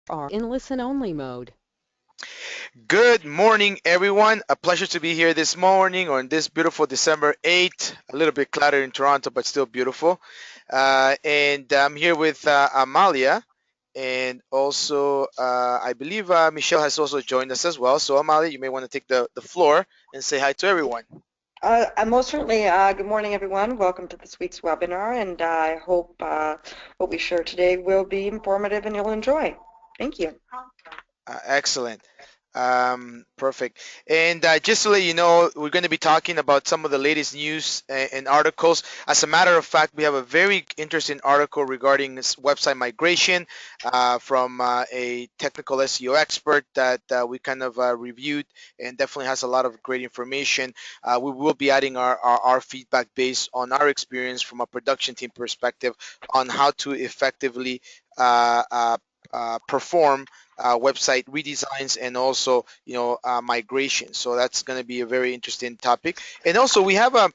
are in listen-only mode. Good morning, everyone. A pleasure to be here this morning on this beautiful December 8th. A little bit cloudy in Toronto, but still beautiful. And I'm here with Amalia. And also, I believe Michelle has also joined us as well. So, Amalia, you may want to take the floor and say hi to everyone. Most certainly. Good morning, everyone. Welcome to this week's webinar, and I hope what we share today will be informative and you'll enjoy. Thank you. Excellent. Perfect. And just to let you know, we're going to be talking about some of the latest news and articles. As a matter of fact, we have a very interesting article regarding this website migration from a technical SEO expert that we kind of reviewed and definitely has a lot of great information. We will be adding our feedback based on our experience from a production team perspective on how to effectively uh, uh, perform website redesigns and also migration. So that's going to be a very interesting topic. And also we have a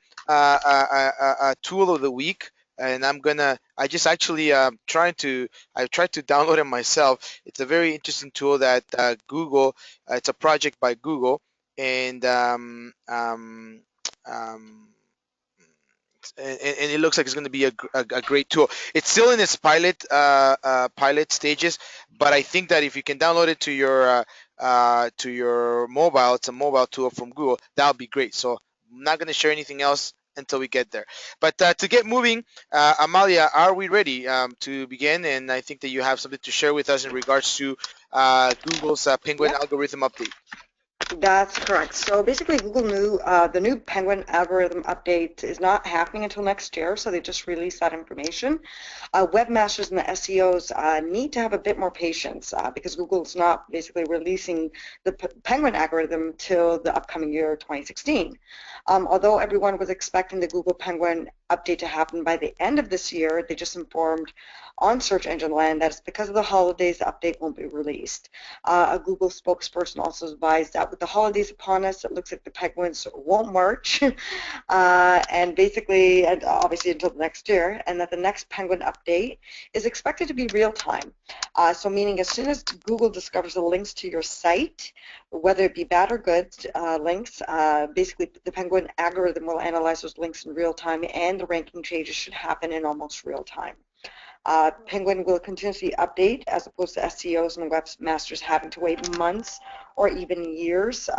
tool of the week. And I just actually I tried to download it myself. It's a very interesting tool that it's a project by Google. And um, and it looks like it's going to be a great tool. It's still in its pilot stages, but I think that if you can download it to your mobile, it's a mobile tool from Google. That would be great. So I'm not going to share anything else until we get there. But to get moving, Amalia, are we ready to begin? And I think that you have something to share with us in regards to Google's Penguin Yep. algorithm update. That's correct. So basically, Google knew the new Penguin algorithm update is not happening until next year, so they just released that information. Webmasters and the SEOs need to have a bit more patience because Google's not basically releasing the Penguin algorithm till the upcoming year 2016. Although everyone was expecting the Google Penguin update to happen by the end of this year, they just informed on Search Engine Land that it's because of the holidays the update won't be released. A Google spokesperson also advised that with the holidays upon us, it looks like the Penguins won't march, and basically, and obviously until next year, and that the next Penguin update is expected to be real time. So meaning as soon as Google discovers the links to your site, whether it be bad or good links, basically the Penguin algorithm will analyze those links in real time, and the ranking changes should happen in almost real time. Penguin will continuously update as opposed to SEOs and webmasters having to wait months or even years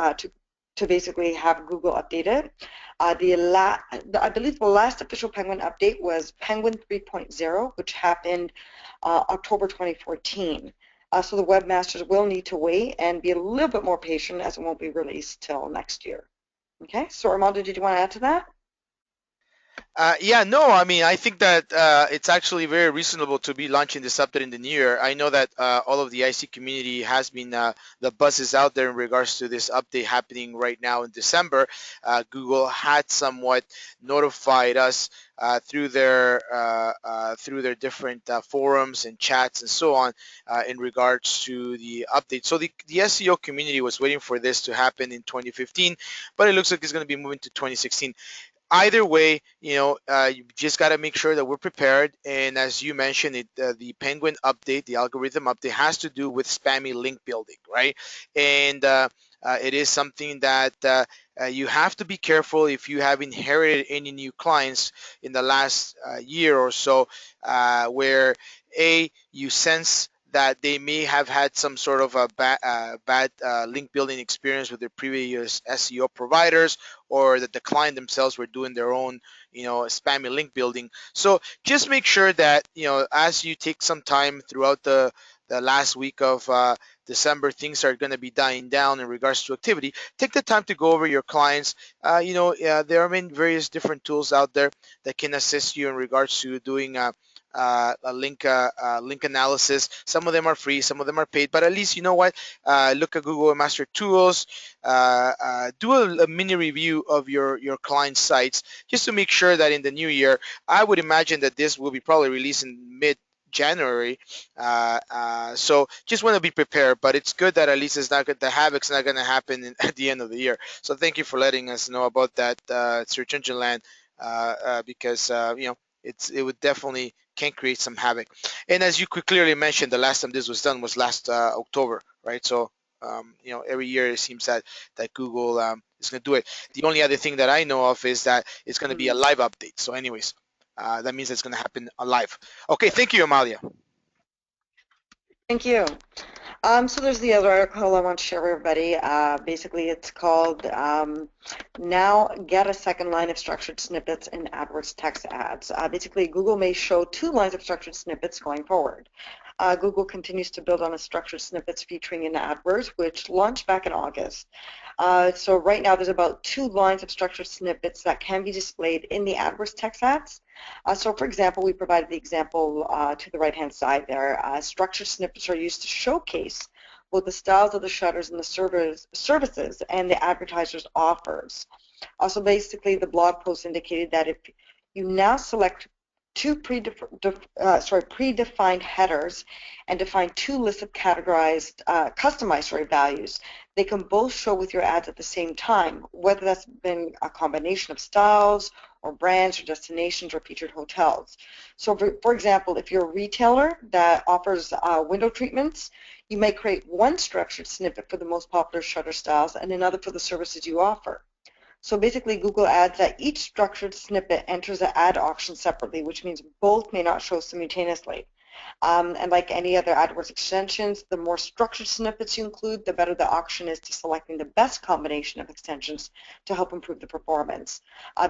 to basically have Google update it. I believe the last official Penguin update was Penguin 3.0, which happened October 2014. So the webmasters will need to wait and be a little bit more patient as it won't be released till next year. Okay, so Armando, did you want to add to that? Yeah, no, I mean, I think that it's actually very reasonable to be launching this update in the new year. I know that all of the IC community has been, the buzz is out there in regards to this update happening right now in December. Google had somewhat notified us through their different forums and chats and so on in regards to the update. So the SEO community was waiting for this to happen in 2015, but it looks like it's going to be moving to 2016. Either way, you just got to make sure that we're prepared. And as you mentioned, the Penguin update, the algorithm update, has to do with spammy link building, right? And it is something that you have to be careful if you have inherited any new clients in the last year or so, where you sense that they may have had some sort of a bad link building experience with their previous SEO providers, or that the client themselves were doing their own, spammy link building. So just make sure that, as you take some time throughout the last week of December, things are going to be dying down in regards to activity. Take the time to go over your clients. There are many various different tools out there that can assist you in regards to doing link analysis. Some of them are free, some of them are paid, but at least you know what. Look at Google Master Tools. Do a mini review of your client sites just to make sure that in the new year, I would imagine that this will be probably released in mid January. So just want to be prepared, but it's good that at least it's not the havoc's not going to happen at the end of the year. So thank you for letting us know about that, search engine land, because it would definitely can create some havoc. And as you could clearly mention, the last time this was done was last October, right? So every year it seems that Google is going to do it. The only other thing that I know of is that it's going to be a live update. So, anyways, that means it's going to happen live. Okay, thank you, Amalia. Thank you. So there's the other article I want to share with everybody. Basically, it's called Now Get a Second Line of Structured Snippets in AdWords Text Ads. Basically, Google may show 2 lines of structured snippets going forward. Google continues to build on its structured snippets featuring in AdWords, which launched back in August. So right now there's about 2 lines of structured snippets that can be displayed in the AdWords text ads. So for example, we provided the example to the right-hand side there. Structured snippets are used to showcase both the styles of the shutters and the services and the advertisers' offers. Also, basically, the blog post indicated that if you now select 2 predefined headers and define 2 lists of categorized, customized values, they can both show with your ads at the same time, whether that's been a combination of styles or brands or destinations or featured hotels. So for example, if you're a retailer that offers window treatments, you may create one structured snippet for the most popular shutter styles and another for the services you offer. So basically, Google adds that each structured snippet enters the ad auction separately, which means both may not show simultaneously. And like any other AdWords extensions, the more structured snippets you include, the better the auction is to selecting the best combination of extensions to help improve the performance.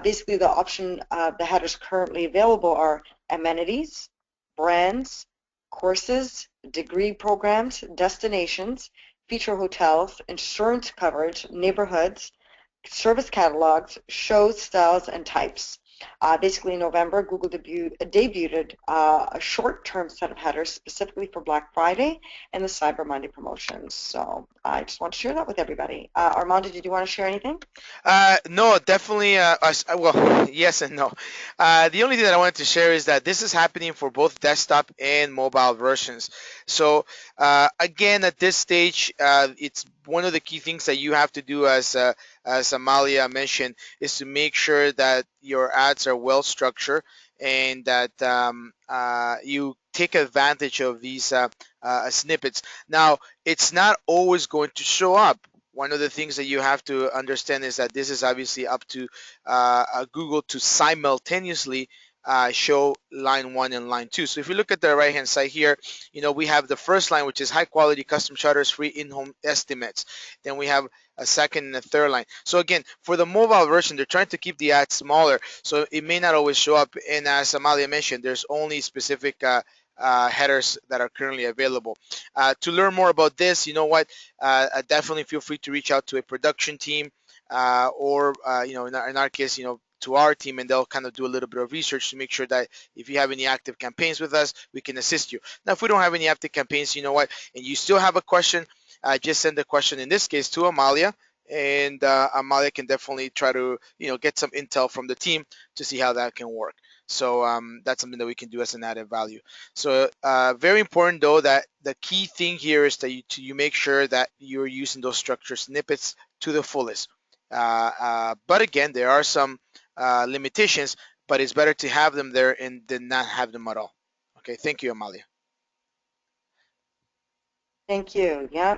Basically, the headers currently available are amenities, brands, courses, degree programs, destinations, feature hotels, insurance coverage, neighborhoods, service catalogs, shows, styles, and types. Basically, in November, Google debuted a short-term set of headers specifically for Black Friday and the Cyber Monday promotions. So I just want to share that with everybody. Armando, did you want to share anything? No, definitely. Well, yes and no. The only thing that I wanted to share is that this is happening for both desktop and mobile versions. So again, at this stage, it's one of the key things that you have to do, as Amalia mentioned, is to make sure that your ads are well structured and that you take advantage of these snippets. Now, it's not always going to show up. One of the things that you have to understand is that this is obviously up to Google to simultaneously show line 1 and line 2. So if you look at the right hand side here, we have the first line, which is high quality custom shutters, free in-home estimates. Then we have a second and a third line. So again, for the mobile version, they're trying to keep the ad smaller, so it may not always show up. And as Amalia mentioned, there's only specific headers that are currently available. To learn more about this, you know what, definitely feel free to reach out to a production team, or in our case, to our team, and they'll kind of do a little bit of research to make sure that if you have any active campaigns with us, we can assist you. Now, if we don't have any active campaigns, you know what, and you still have a question, just send the question, in this case, to Amalia, and Amalia can definitely try to get some intel from the team to see how that can work. So that's something that we can do as an added value. So very important, though, that the key thing here is that you make sure that you're using those structured snippets to the fullest. But again, there are some limitations, but it's better to have them there than not have them at all. Okay, thank you, Amalia. Thank you. Yeah.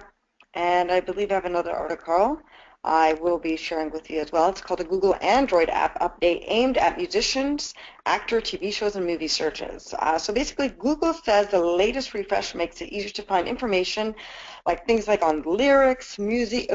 And I believe I have another article I will be sharing with you as well. It's called a Google Android app update aimed at musicians, actor, TV shows, and movie searches. So basically, Google says the latest refresh makes it easier to find information like things like on lyrics, music,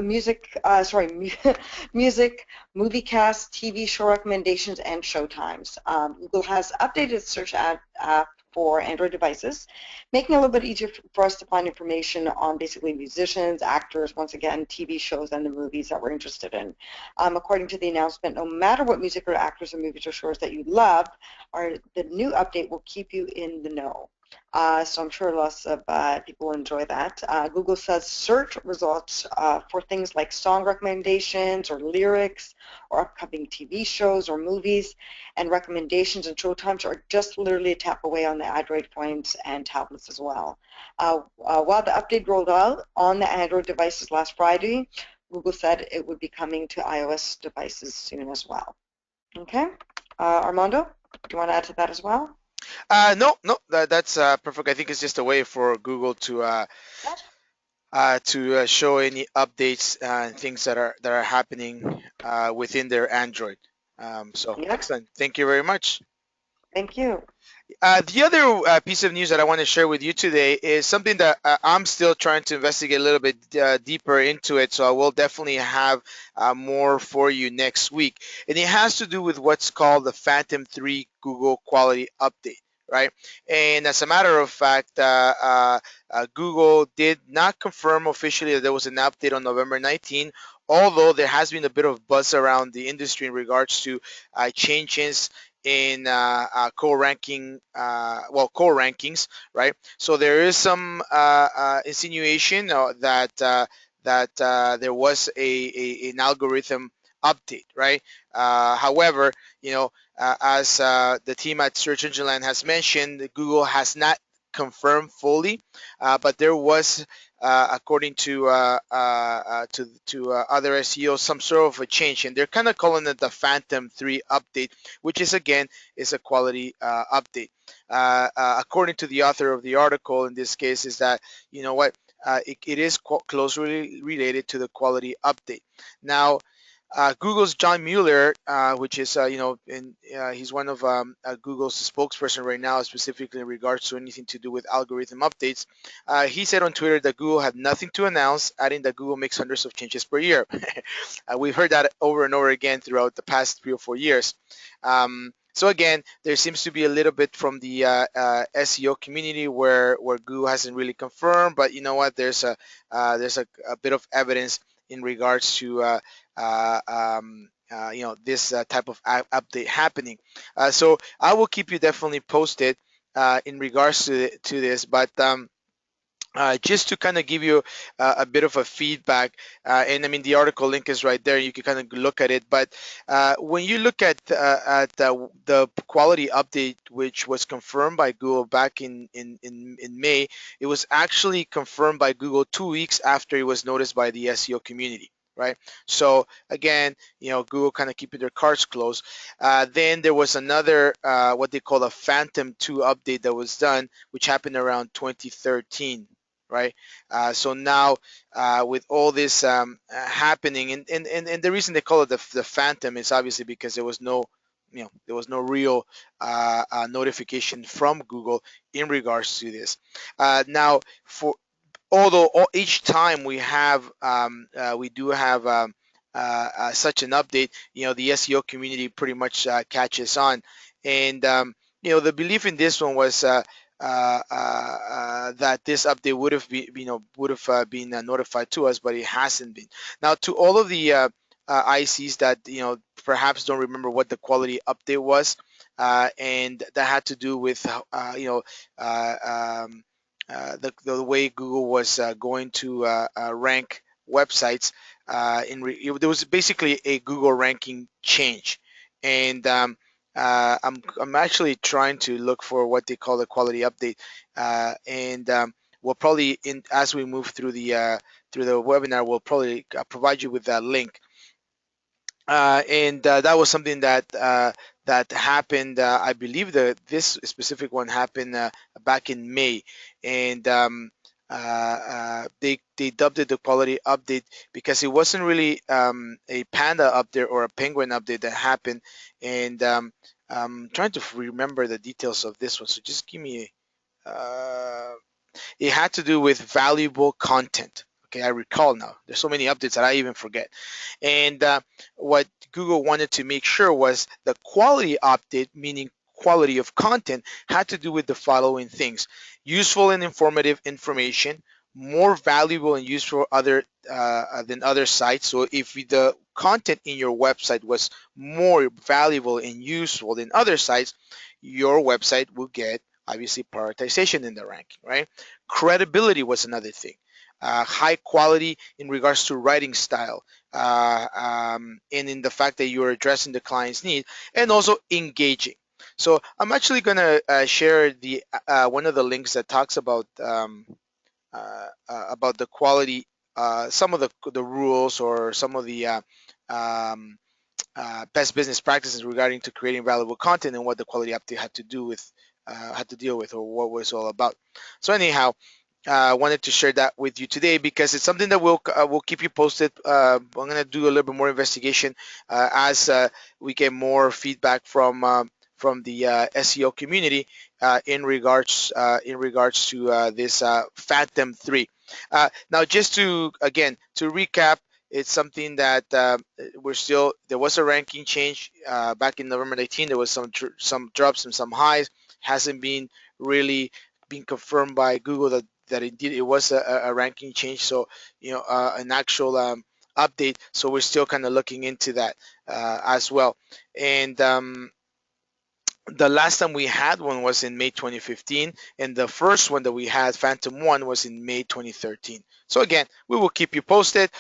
movie casts, TV show recommendations, and show times. Google has updated its search app for Android devices, making it a little bit easier for us to find information on basically musicians, actors, once again, TV shows, and the movies that we're interested in. According to the announcement, no matter what music or actors or movies or shows that you love, the new update will keep you in the know. So I'm sure lots of people will enjoy that. Google says search results for things like song recommendations or lyrics or upcoming TV shows or movies and recommendations and show times are just literally a tap away on the Android phones and tablets as well. While the update rolled out on the Android devices last Friday, Google said it would be coming to iOS devices soon as well. Okay. Armando, do you want to add to that as well? No, no, that's perfect. I think it's just a way for Google to show any updates and things that are happening within their Android. So Yep. excellent. Thank you very much. Thank you. The other piece of news that I want to share with you today is something that I'm still trying to investigate a little bit deeper into it. So I will definitely have more for you next week. And it has to do with what's called the Phantom 3 Google Quality Update, right? And as a matter of fact, Google did not confirm officially that there was an update on November 19, although there has been a bit of buzz around the industry in regards to changes in core core rankings, right? So there is some insinuation that there was an algorithm update, right? However, as the team at Search Engine Land has mentioned, Google has not confirmed fully, but there was, according to other SEOs, some sort of a change, and they're kind of calling it the Phantom 3 update, which is again is a quality update. According to the author of the article, in this case, is that it is closely related to the quality update. Now, Google's John Mueller, which is he's one of Google's spokesperson right now, specifically in regards to anything to do with algorithm updates. He said on Twitter that Google had nothing to announce, adding that Google makes hundreds of changes per year. We've heard that over and over again throughout the past 3 or 4 years. So again, there seems to be a little bit from the SEO community where Google hasn't really confirmed, but you know what? There's a bit of evidence in regards to this type of update happening. So I will keep you definitely posted in regards to this, but just to kind of give you a bit of a feedback, and I mean the article link is right there. You can kind of look at it. But when you look at the quality update, which was confirmed by Google back in May, it was actually confirmed by Google 2 weeks after it was noticed by the SEO community. Right. So again, Google kind of keeping their cards close. Then there was another what they call a Phantom 2 update that was done, which happened around 2013, right? So now with all this happening, and the reason they call it the Phantom is obviously because there was no real notification from Google in regards to this. Now, for although each time we do have such an update, the SEO community pretty much catches on, and the belief in this one was that this update would have been notified to us, but it hasn't been. Now, to all of the ICs that perhaps don't remember what the quality update was, and that had to do with the way Google was going to rank websites. There was basically a Google ranking change, and I'm actually trying to look for what they call the quality update, and we'll probably as we move through the webinar, we'll probably provide you with that link. And that was something that happened. I believe that this specific one happened back in May, and they dubbed it the quality update because it wasn't really a panda update or a penguin update that happened. And I'm trying to remember the details of this one, so just give me. It had to do with valuable content. Okay, I recall now. There's so many updates that I even forget. And what Google wanted to make sure was the quality update, meaning quality of content, had to do with the following things: useful and informative information, more valuable and useful than other sites. So if the content in your website was more valuable and useful than other sites, your website will get obviously prioritization in the ranking, right? Credibility was another thing. High quality in regards to writing style, and in the fact that you're addressing the client's need, and also engaging. So I'm actually going to share the one of the links that talks about the quality, some of the rules or some of the um, best business practices regarding to creating valuable content and what the quality update had to do had to deal with, or what it was all about. So anyhow, I wanted to share that with you today because it's something that we'll keep you posted. I'm gonna do a little bit more investigation as we get more feedback from the SEO community in regards to this Phantom 3. Now, just to again to recap, it's something that we're still. There was a ranking change back in November 19. There was some drops and some highs. Hasn't been really been confirmed by Google that indeed it was a ranking change. So an actual update. So we're still kind of looking into that as well. And the last time we had one was in May 2015, and the first one that we had, Phantom 1, was in May 2013. So again, we will keep you posted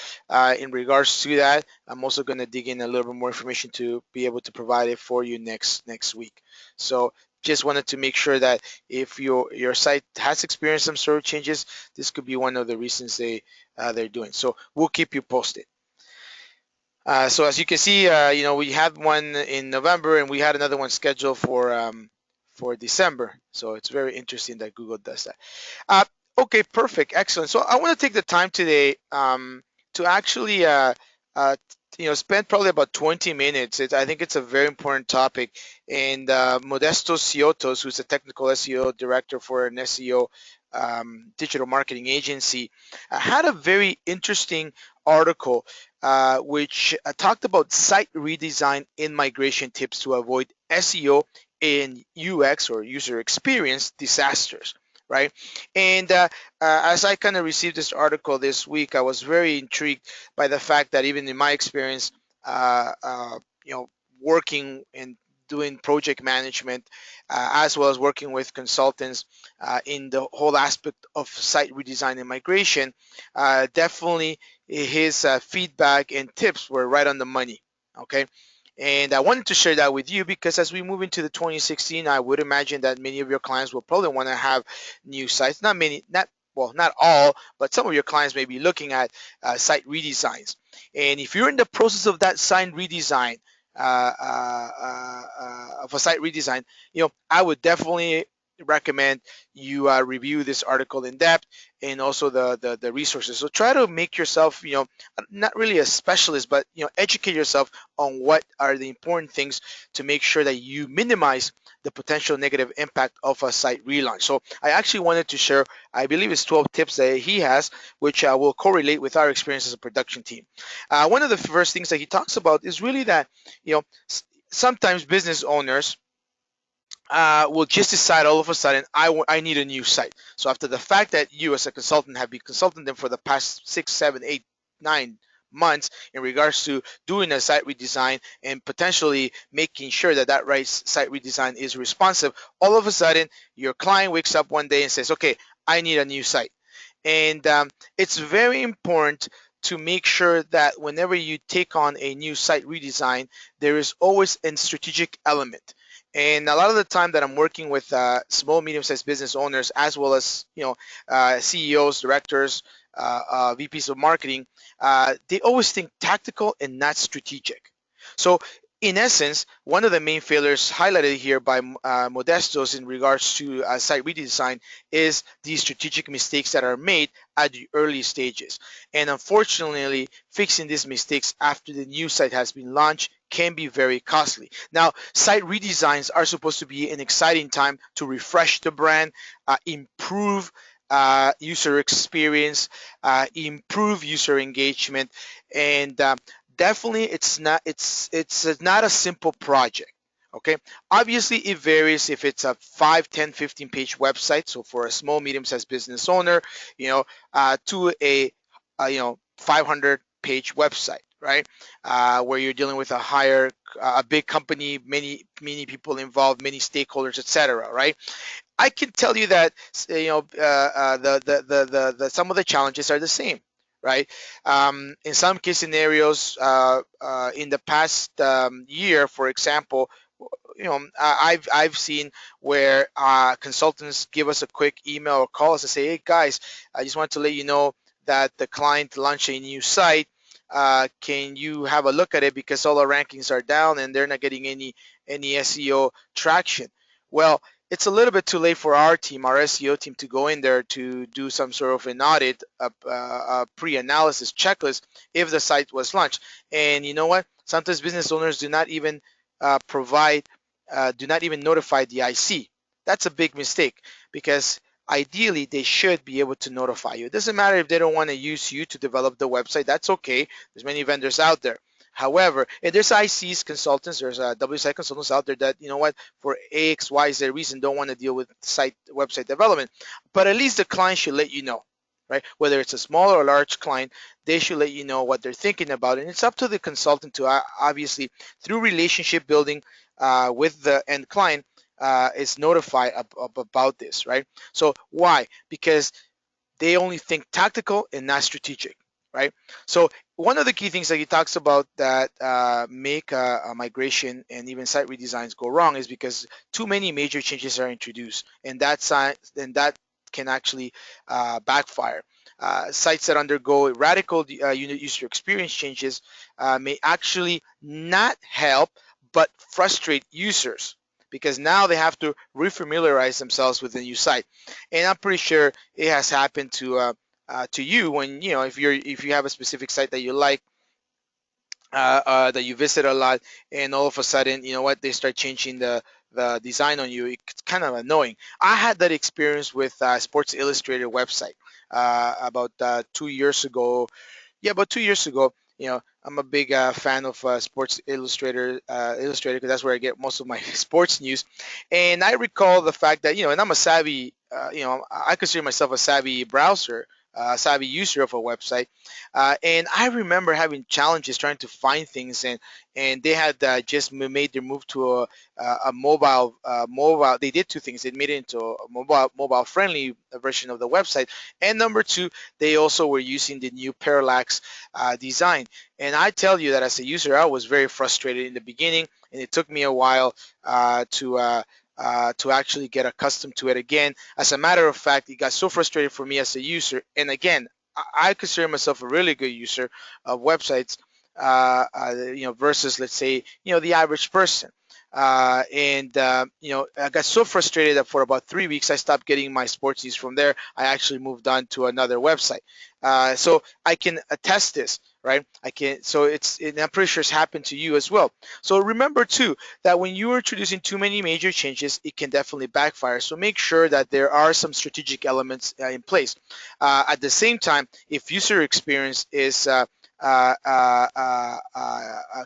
in regards to that. I'm also going to dig in a little bit more information to be able to provide it for you next week. So just wanted to make sure that if your site has experienced some sort of changes, this could be one of the reasons they're doing. So we'll keep you posted. So as you can see, we had one in November and we had another one scheduled for December. So it's very interesting that Google does that. Uh, okay, perfect, excellent. So I want to take the time today to actually spend probably about 20 minutes. I think it's a very important topic. And Modestos Siotos, who's a technical SEO director for an SEO digital marketing agency, had a very interesting article which talked about site redesign and migration tips to avoid SEO and UX or user experience disasters, right? And as I kind of received this article this week, I was very intrigued by the fact that even in my experience, uh, uh, you know, working and doing project management, as well as working with consultants in the whole aspect of site redesign and migration, definitely his feedback and tips were right on the money. Okay. And I wanted to share that with you because as we move into the 2016, I would imagine that many of your clients will probably want to have new sites. Not many, not all, but some of your clients may be looking at site redesigns. And if you're in the process of that site redesign, of a site redesign, I would definitely recommend you review this article in depth and also the resources. So try to make yourself, not really a specialist, but educate yourself on what are the important things to make sure that you minimize the potential negative impact of a site relaunch. So I actually wanted to share, I believe it's 12 tips that he has, which will correlate with our experience as a production team. One of the first things that he talks about is really that, sometimes business owners will just decide all of a sudden, I need a new site. So after the fact that you as a consultant have been consulting them for the past 6, 7, 8, 9 months in regards to doing a site redesign and potentially making sure that that right site redesign is responsive, all of a sudden your client wakes up one day and says, okay, I need a new site. And it's very important to make sure that whenever you take on a new site redesign, there is always a strategic element. And a lot of the time that I'm working with small, medium-sized business owners, as well as CEOs, directors, VPs of marketing, they always think tactical and not strategic. So in essence, one of the main failures highlighted here by Modestos in regards to site redesign is the strategic mistakes that are made at the early stages. And unfortunately, fixing these mistakes after the new site has been launched can be very costly. Now, site redesigns are supposed to be an exciting time to refresh the brand, improve user experience, improve user engagement, and definitely it's not a simple project. Okay, obviously it varies if it's a 5, 10, 15 page website. So for a small medium-sized business owner, to a 500 page website, right, where you're dealing with a big company, many people involved, many stakeholders, etc., right. I can tell you that the some of the challenges are the same, right? In some case scenarios, in the past year, for example, I've seen where consultants give us a quick email or call us and say, hey guys, I just want to let you know that the client launched a new site. Can you have a look at it because all our rankings are down and they're not getting any SEO traction? Well, it's a little bit too late for our team, our SEO team, to go in there to do some sort of an audit, a pre-analysis checklist if the site was launched. And you know what? Sometimes business owners do not even do not even notify the IC. That's a big mistake because ideally they should be able to notify you. It doesn't matter if they don't want to use you to develop the website. That's okay. There's many vendors out there. However, if there's ICs consultants, there's WSI consultants out there that, you know what, for X, Y, Z reason don't want to deal with website development. But at least the client should let you know, right? Whether it's a small or a large client, they should let you know what they're thinking about. And it's up to the consultant to obviously, through relationship building with the end client, is notified about this, right? So why? Because they only think tactical and not strategic, right? So one of the key things that he talks about that make a migration and even site redesigns go wrong is because too many major changes are introduced, and that can actually backfire. Sites that undergo radical user experience changes may actually not help but frustrate users because now they have to refamiliarize themselves with the new site. And I'm pretty sure it has happened to you when, you know, if you have a specific site that you like, that you visit a lot, and all of a sudden, you know what, they start changing the design on you. It's kind of annoying. I had that experience with Sports Illustrated website about 2 years ago. Yeah, about 2 years ago. You know, I'm a big fan of Sports Illustrated because that's where I get most of my sports news. And I recall the fact that, you know, and I'm a savvy, I consider myself a savvy browser, savvy user of a website. And I remember having challenges trying to find things, and they had just made their move to a mobile. They did two things. They made it into a mobile friendly version of the website, and number two, they also were using the new parallax design. And I tell you that as a user, I was very frustrated in the beginning, and it took me a while to actually get accustomed to it again. As a matter of fact, it got so frustrated for me as a user. And again, I consider myself a really good user of websites, versus, let's say, the average person. I got so frustrated that for about 3 weeks, I stopped getting my sports news from there. I actually moved on to another website. So I can attest this, right? I can. So and I'm pretty sure it's happened to you as well. So remember too that when you are introducing too many major changes, it can definitely backfire. So make sure that there are some strategic elements in place. At the same time, if user experience is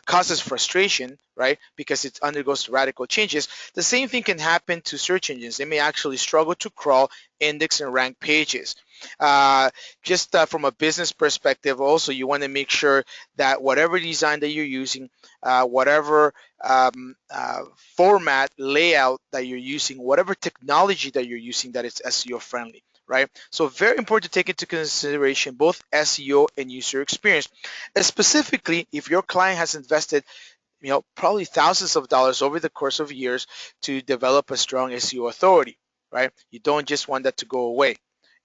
causes frustration, right? Because it undergoes radical changes. The same thing can happen to search engines. They may actually struggle to crawl, index, and rank pages. Just from a business perspective, also, you want to make sure that whatever design that you're using, whatever format, layout that you're using, whatever technology that you're using, that it's SEO friendly, right? So very important to take into consideration both SEO and user experience. Specifically, if your client has invested, probably thousands of dollars over the course of years to develop a strong SEO authority, right? You don't just want that to go away.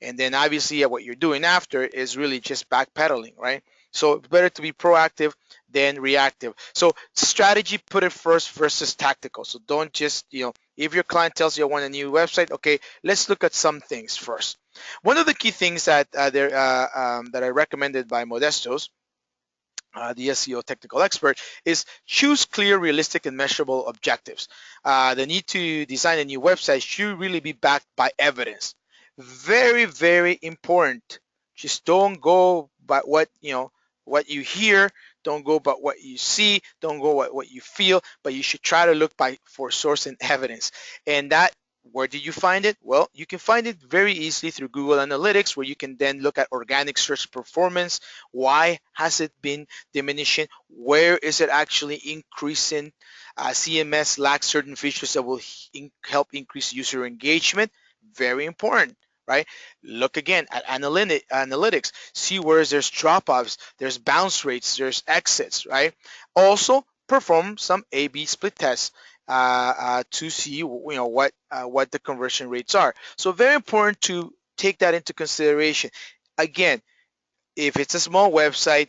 And then obviously what you're doing after is really just backpedaling, right? So it's better to be proactive than reactive. So strategy, put it first versus tactical. So don't just, if your client tells you I want a new website, okay, let's look at some things first. One of the key things that that I recommended by Modestos, the SEO technical expert, is choose clear, realistic, and measurable objectives. The need to design a new website should really be backed by evidence. Very, very important. Just don't go by what you hear. Don't go by what you see. Don't go by what you feel. But you should try to look for source and evidence. And that, where did you find it? Well, you can find it very easily through Google Analytics, where you can then look at organic search performance. Why has it been diminishing? Where is it actually increasing? CMS lacks certain features that will help increase user engagement. Very important, right? Look again at analytics. See where there's drop-offs, there's bounce rates, there's exits, right? Also, perform some A/B split tests to see what the conversion rates are. So very important to take that into consideration. Again, if it's a small website,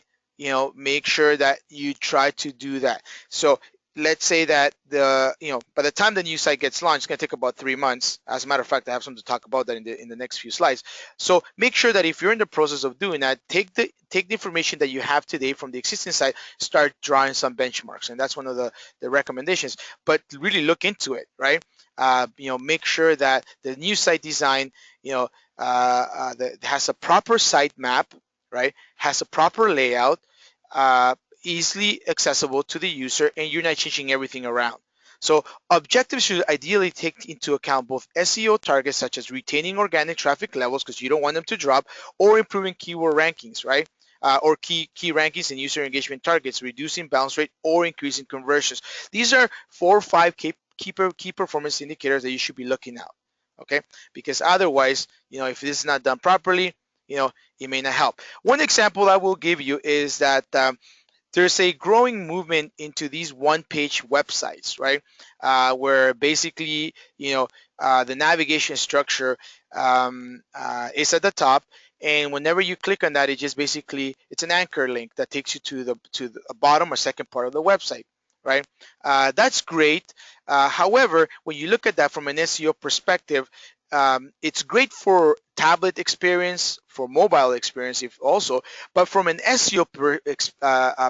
make sure that you try to do that. So let's say that by the time the new site gets launched, it's going to take about 3 months. As a matter of fact, I have something to talk about that in the next few slides. So make sure that if you're in the process of doing that, take the information that you have today from the existing site, start drawing some benchmarks, and that's one of the recommendations. But really look into it, right? Make sure that the new site design, that has a proper site map, right? Has a proper layout. Uh, Easily accessible to the user, and you're not changing everything around. So objectives should ideally take into account both SEO targets such as retaining organic traffic levels, because you don't want them to drop, or improving keyword rankings, right? Or key rankings and user engagement targets, reducing bounce rate or increasing conversions. These are 4 or 5 key performance indicators that you should be looking at. Okay, because otherwise, if this is not done properly, it may not help. One example I will give you is that there's a growing movement into these one-page websites, right? Where basically, the navigation structure is at the top, and whenever you click on that, it's an anchor link that takes you to the bottom or second part of the website, right? That's great. However, when you look at that from an SEO perspective, it's great for tablet experience, for mobile experience, if also, but from an SEO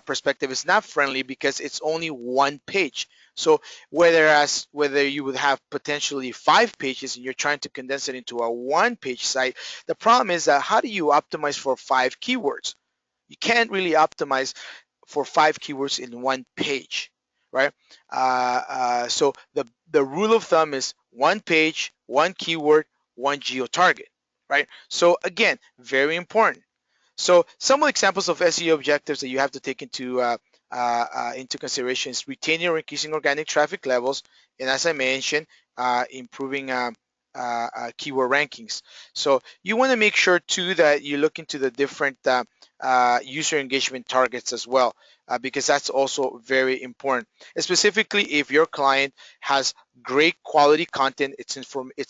perspective, it's not friendly because it's only one page. So whether you would have potentially 5 pages and you're trying to condense it into a one-page site, the problem is that how do you optimize for 5 keywords? You can't really optimize for 5 keywords in one page, right? So the rule of thumb is one page, one keyword, one geo target, right? So again, very important. So some examples of SEO objectives that you have to take into consideration is retaining or increasing organic traffic levels, and as I mentioned, improving keyword rankings. So you want to make sure too that you look into the different user engagement targets as well, because that's also very important. Specifically, if your client has great quality content, it's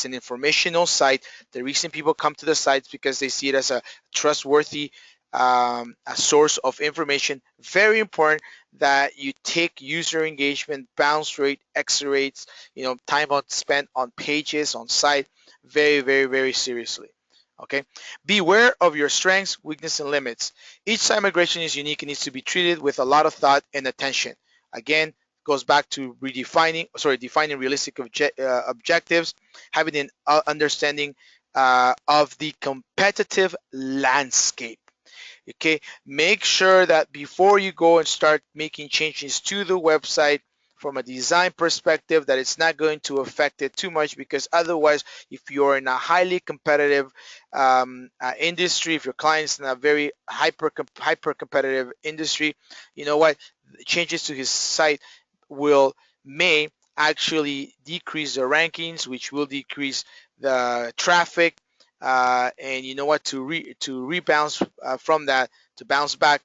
an informational site. The reason people come to the sites because they see it as a trustworthy a source of information. Very important that you take user engagement, bounce rate, exit rates, time spent on pages, on site, very, very, very seriously. Okay. Beware of your strengths, weakness, and limits. Each site migration is unique and needs to be treated with a lot of thought and attention. Again, goes back to defining realistic objectives, having an understanding of the competitive landscape. Okay, make sure that before you go and start making changes to the website from a design perspective, that it's not going to affect it too much, because otherwise, if you're in a highly competitive industry, if your client's in a very hyper competitive industry, you know what, changes to his site may actually decrease the rankings, which will decrease the traffic, and you know what, to rebound from that, to bounce back,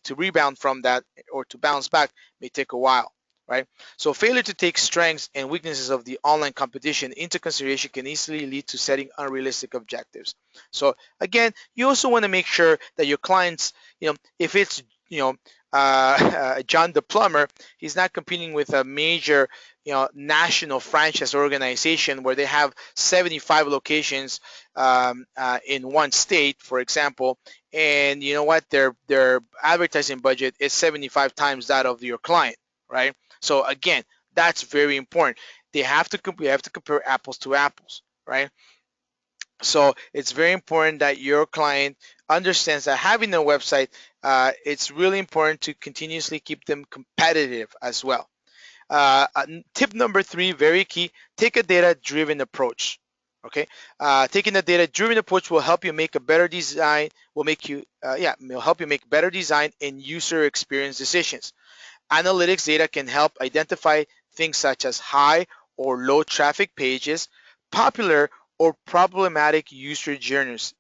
to rebound from that, or to bounce back may take a while, right? So failure to take strengths and weaknesses of the online competition into consideration can easily lead to setting unrealistic objectives. So again, you also want to make sure that your clients, if it's John the plumber, he's not competing with a major national franchise organization where they have 75 locations in one state, for example, and you know what, their advertising budget is 75 times that of your client, right? So again, that's very important. They have to we have to compare apples to apples, right? So it's very important that your client understands that having a website, it's really important to continuously keep them competitive as well. Tip number 3, very key: take a data-driven approach. Okay, taking a data-driven approach will help you make a better design. Will help you make better design and user experience decisions. Analytics data can help identify things such as high or low traffic pages, popular or problematic user journeys,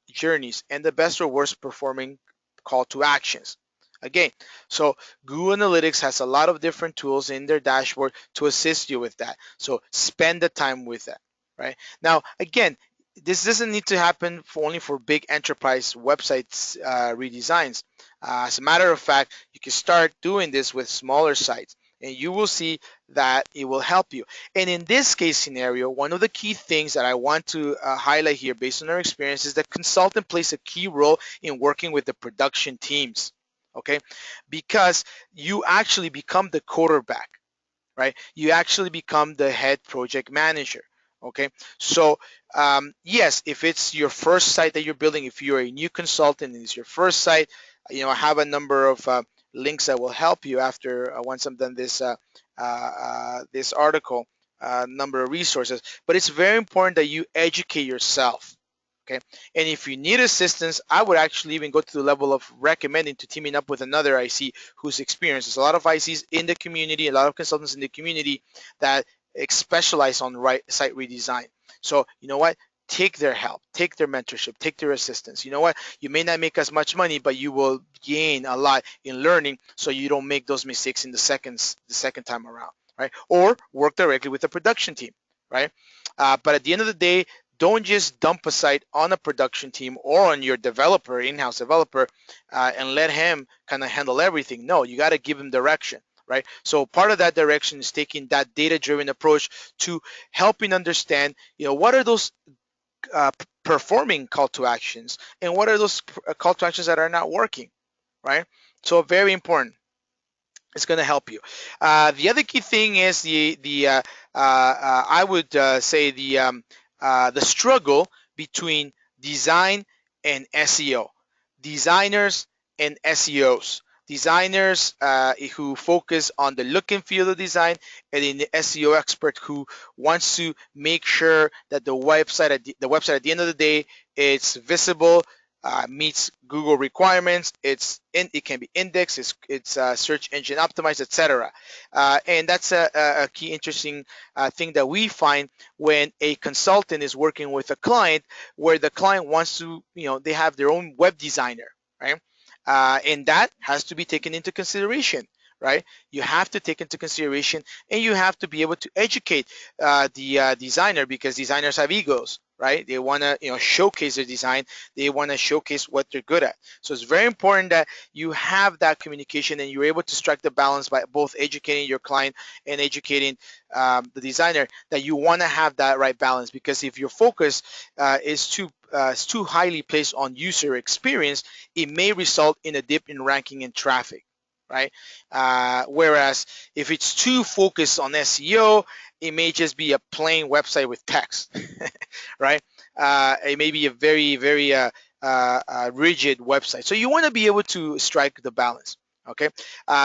and the best or worst performing call to actions. Again, so Google Analytics has a lot of different tools in their dashboard to assist you with that. So spend the time with that, right? Now, again, this doesn't need to happen only for big enterprise websites redesigns. As a matter of fact, you can start doing this with smaller sites. and you will see that it will help you. And in this case scenario, one of the key things that I want to highlight here based on our experience is that consultant plays a key role in working with the production teams, okay? Because you actually become the quarterback, right? You actually become the head project manager. Okay, so yes, if it's your first site that you're building, if you're a new consultant and it's your first site, I have a number of links that will help you after once I'm done this article, number of resources. But it's very important that you educate yourself. Okay, and if you need assistance, I would actually even go to the level of recommending to teaming up with another IC who's experienced. There's a lot of ICs in the community, a lot of consultants in the community that specialize on site redesign. So you know what? Take their help, take their mentorship, take their assistance. You know what? You may not make as much money, but you will gain a lot in learning, so you don't make those mistakes in the second time around, right? Or work directly with the production team, right? But at the end of the day, don't just dump a site on a production team or on your developer, in-house developer, and let him kind of handle everything. No, you got to give him direction, right? So part of that direction is taking that data-driven approach to helping understand, what are those performing call to actions and what are those call to actions that are not working, right? So very important. It's going to help you. The other key thing is I would say the struggle between design and SEO. Designers and SEOs. Designers who focus on the look and feel of design, and then the SEO expert who wants to make sure that the website at the end of the day, it's visible, meets Google requirements. It can be indexed. It's search engine optimized, etc. And that's a key interesting thing that we find when a consultant is working with a client, where the client wants to, they have their own web designer, right? And that has to be taken into consideration. Right, you have to take into consideration, and you have to be able to educate the designer, because designers have egos, right? They want to showcase their design, they want to showcase what they're good at. So it's very important that you have that communication and you're able to strike the balance by both educating your client and educating the designer, that you want to have that right balance. Because if your focus is too highly placed on user experience, it may result in a dip in ranking and traffic, right? Whereas if it's too focused on SEO, it may just be a plain website with text, right? It may be a very, very rigid website. So you want to be able to strike the balance. Okay.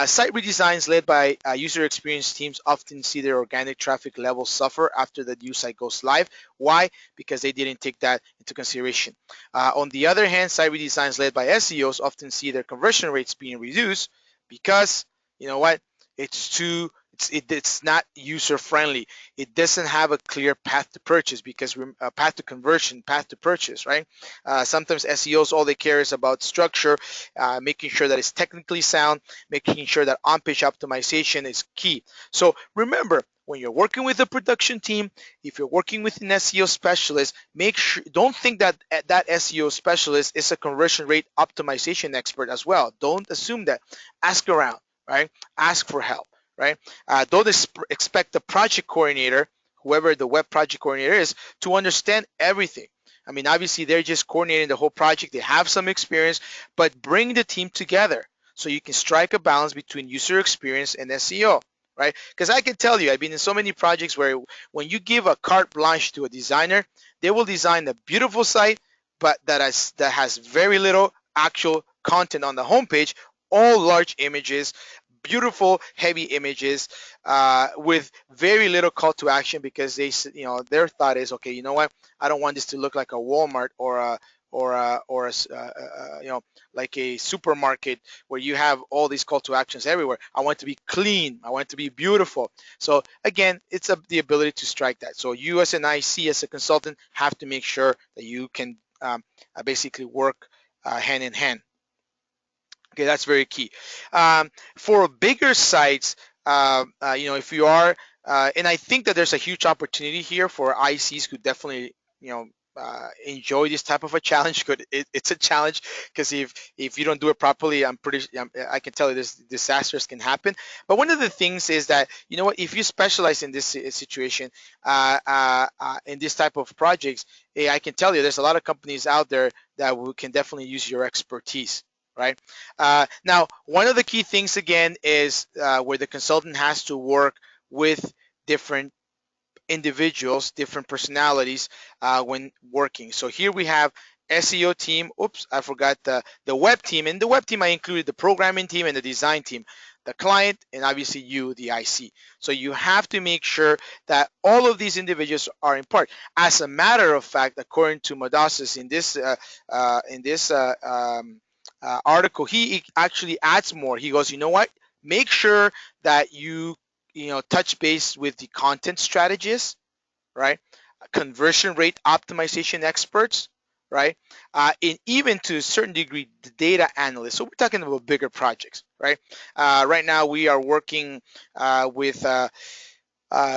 Site redesigns led by user experience teams often see their organic traffic levels suffer after the new site goes live. Why? Because they didn't take that into consideration. On the other hand, site redesigns led by SEOs often see their conversion rates being reduced because, you know what, it's not user friendly. It doesn't have a clear path to purchase, because path to conversion, path to purchase, right? Sometimes SEOs, all they care is about structure, making sure that it's technically sound, making sure that on-page optimization is key. So remember, when you're working with a production team, if you're working with an SEO specialist, make sure, don't think that that SEO specialist is a conversion rate optimization expert as well. Don't assume that. Ask around, right? Ask for help, right? Don't expect the project coordinator, whoever the web project coordinator is, to understand everything. I mean, obviously they're just coordinating the whole project. They have some experience, but bring the team together so you can strike a balance between user experience and SEO, right? Because I can tell you, I've been in so many projects where when you give a carte blanche to a designer, they will design a beautiful site, but that has very little actual content on the homepage, all large images, beautiful heavy images, with very little call to action, because their thought is, okay, you know what, I don't want this to look like a Walmart or like a supermarket where you have all these call to actions everywhere. I want it to be clean, I want it to be beautiful. So again, it's the ability to strike that. So you as an IC, as a consultant, have to make sure that you can basically work hand in hand. Okay, that's very key. For bigger sites, if you are, and I think that there's a huge opportunity here for ICs who definitely, enjoy this type of a challenge. It's a challenge because if you don't do it properly, I can tell you this disasters can happen. But one of the things is that you know what, if you specialize in this situation, in this type of projects, I can tell you there's a lot of companies out there that can definitely use your expertise. Right. Now, one of the key things again is where the consultant has to work with different individuals, different personalities when working. So here we have SEO team. Oops, I forgot the web team. In the web team, I included the programming team and the design team, the client, and obviously you, the IC. So you have to make sure that all of these individuals are in part. As a matter of fact, according to Modestos in this article, he actually adds more. He goes, you know what? Make sure that you know, touch base with the content strategists, right? Conversion rate optimization experts, right? And even to a certain degree, the data analysts. So we're talking about bigger projects, right? Right now we are working with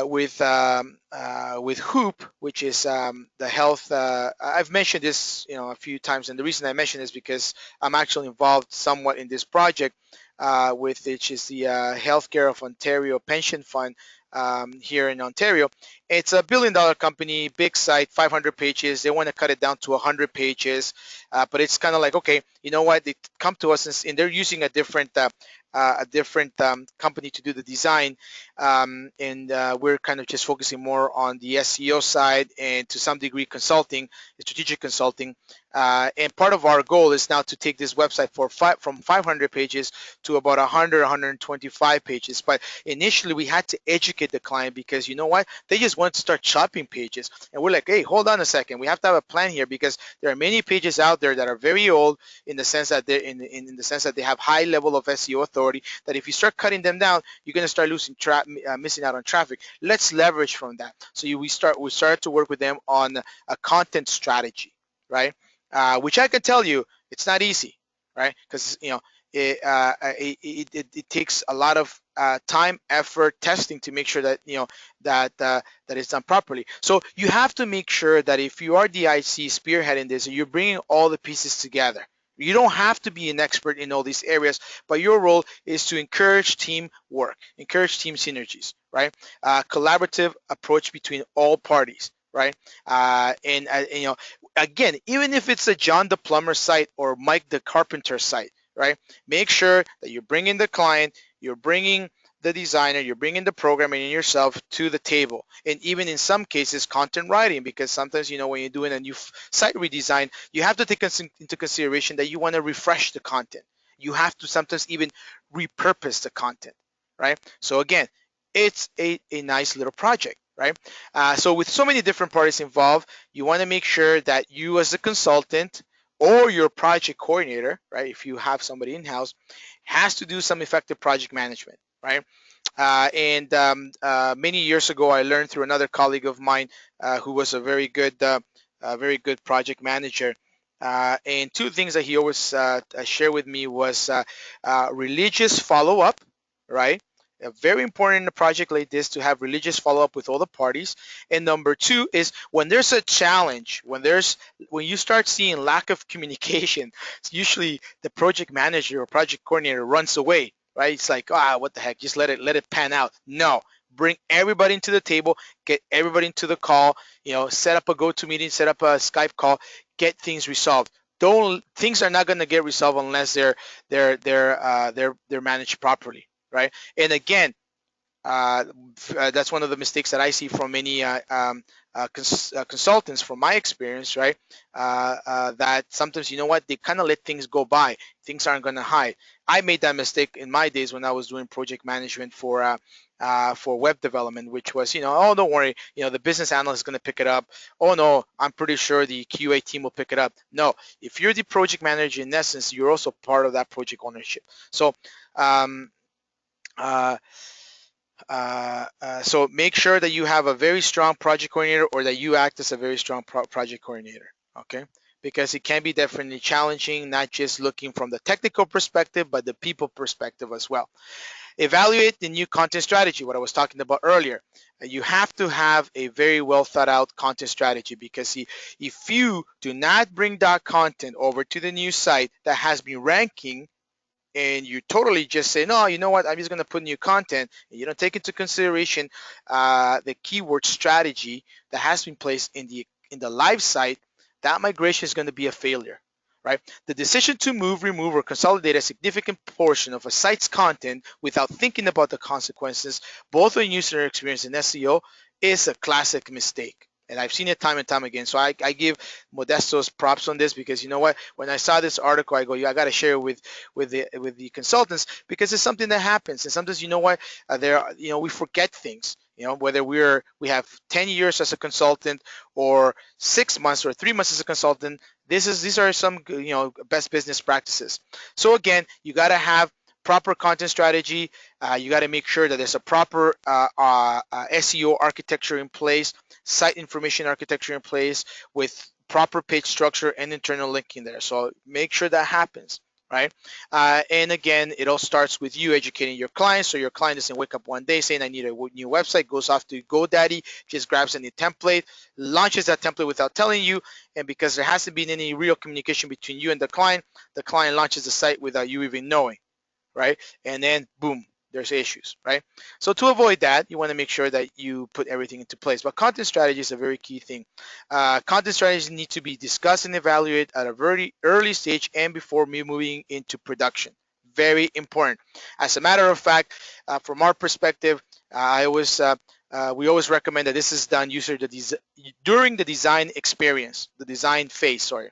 with Hoop, which is the health. I've mentioned this, you know, a few times, and the reason I mention is because I'm actually involved somewhat in this project, with which is the Healthcare of Ontario Pension Fund here in Ontario. It's a billion-dollar company, big site, 500 pages. They want to cut it down to 100 pages, but it's kind of like, okay, you know what? They come to us and they're using a different company to do the design, and we're kind of just focusing more on the SEO side and to some degree consulting, strategic consulting. And part of our goal is now to take this website from 500 pages to about 100, 125 pages. But initially, we had to educate the client because you know what? They just want to start chopping pages, and we're like, hey, hold on a second. We have to have a plan here because there are many pages out there that are very old in the sense that they're in the sense that they have high level of SEO authority. That if you start cutting them down, you're going to start missing out on traffic. Let's leverage from that. So we started to work with them on a content strategy, right? Which I can tell you, it's not easy, right? Because you know it takes a lot of time, effort, testing to make sure that you know that it's done properly. So you have to make sure that if you are the IC spearheading this, you're bringing all the pieces together. You don't have to be an expert in all these areas, but your role is to encourage teamwork, encourage team synergies, right? Collaborative approach between all parties, right? And you know, again, even if it's a John the plumber site or Mike the carpenter site, right? Make sure that you're bringing the client, you're bringing the designer, you're bringing the programming and yourself to the table. And even in some cases, content writing, because sometimes, you know, when you're doing a new site redesign, you have to take into consideration that you want to refresh the content. You have to sometimes even repurpose the content, right? So again, it's a nice little project, right? So with so many different parties involved, you want to make sure that you as a consultant or your project coordinator, right, if you have somebody in-house, has to do some effective project management, right? And many years ago, I learned through another colleague of mine who was a very good project manager. And two things that he always shared with me was religious follow-up, right? Very important in a project like this to have religious follow-up with all the parties. And number two is when there's a challenge, when you start seeing lack of communication, it's usually the project manager or project coordinator runs away, right? It's like, what the heck, just let it pan out. No, bring everybody into the table, get everybody into the call, you know, set up a GoToMeeting, set up a Skype call, get things resolved. Don't Things are not going to get resolved unless they're managed properly, right? And again, uh, that's one of the mistakes that I see from many consultants, from my experience, right? That sometimes, you know what, they kind of let things go by. Things aren't going to hide. I made that mistake in my days when I was doing project management for web development, which was, you know, oh, don't worry, you know, the business analyst is going to pick it up. Oh, no, I'm pretty sure the QA team will pick it up. No, if you're the project manager, in essence, you're also part of that project ownership. So, um, uh, so make sure that you have a very strong project coordinator or that you act as a very strong project coordinator. Okay. because it can be definitely challenging, not just looking from the technical perspective, but the people perspective as well. Evaluate the new content strategy, what I was talking about earlier. You have to have a very well thought out content strategy, because if you do not bring that content over to the new site that has been ranking, and you totally just say, no, you know what, I'm just going to put new content, and you don't take into consideration the keyword strategy that has been placed in the live site, that migration is going to be a failure, right? The decision to move, remove, or consolidate a significant portion of a site's content without thinking about the consequences, both on user experience and SEO, is a classic mistake. And I've seen it time and time again. So I give Modestos props on this, because you know what? When I saw this article, I go, yeah, I got to share it with the consultants, because it's something that happens. And sometimes, you know what? We forget things. Whether we have 10 years as a consultant, or 6 months or 3 months as a consultant, these are some best business practices. So again, you got to have proper content strategy. You got to make sure that there's a proper SEO architecture in place, site information architecture in place, with proper page structure and internal linking there. So make sure that happens, right? And again, it all starts with you educating your clients, so your client doesn't wake up one day saying, I need a new website, goes off to GoDaddy, just grabs any template, launches that template without telling you, and because there hasn't been any real communication between you and the client launches the site without you even knowing, right? And then boom, there's issues, right? So to avoid that, you want to make sure that you put everything into place. But content strategy is a very key thing. Content strategies need to be discussed and evaluated at a very early stage and before moving into production. Very important. As a matter of fact, from our perspective, we always recommend that this is done during the design experience, the design phase, sorry.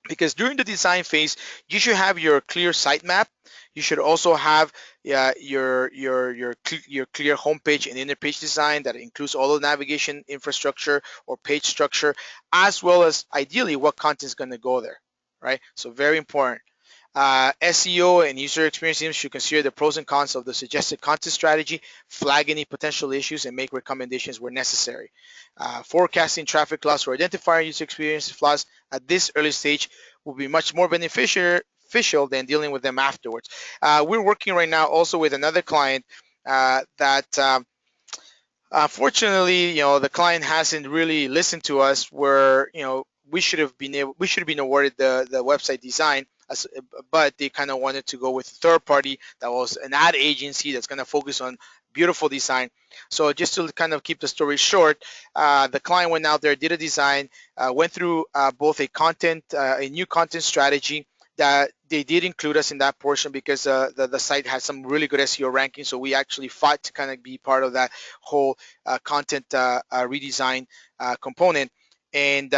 Because during the design phase, you should have your clear sitemap. You should also have your clear homepage and inner page design that includes all the navigation infrastructure or page structure, as well as ideally what content is going to go there, right? So very important. SEO and user experience teams should consider the pros and cons of the suggested content strategy, flag any potential issues, and make recommendations where necessary. Forecasting traffic loss or identifying user experience flaws at this early stage will be much more beneficial than dealing with them afterwards. We're working right now also with another client that unfortunately, the client hasn't really listened to us, where we should have been awarded the website design, but they kind of wanted to go with a third party that was an ad agency that's going to focus on beautiful design. So just to kind of keep the story short, the client went out there, did a design, went through both a new content strategy that they did include us in that portion, because the site has some really good SEO rankings. So we actually fought to kind of be part of that whole content redesign component. And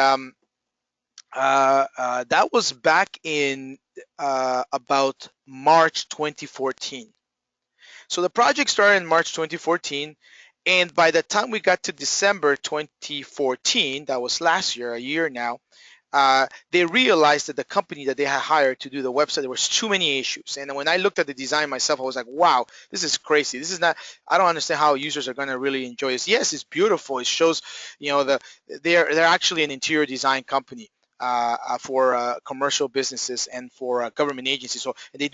that was back in about March 2014. So the project started in March 2014, and by the time we got to December 2014, that was last year, a year now, they realized that the company that they had hired to do the website, there was too many issues. And when I looked at the design myself, I was like, wow, this is crazy. This is not, I don't understand how users are going to really enjoy this. Yes, it's beautiful. It shows, they're actually an interior design company. For commercial businesses and for government agencies. So they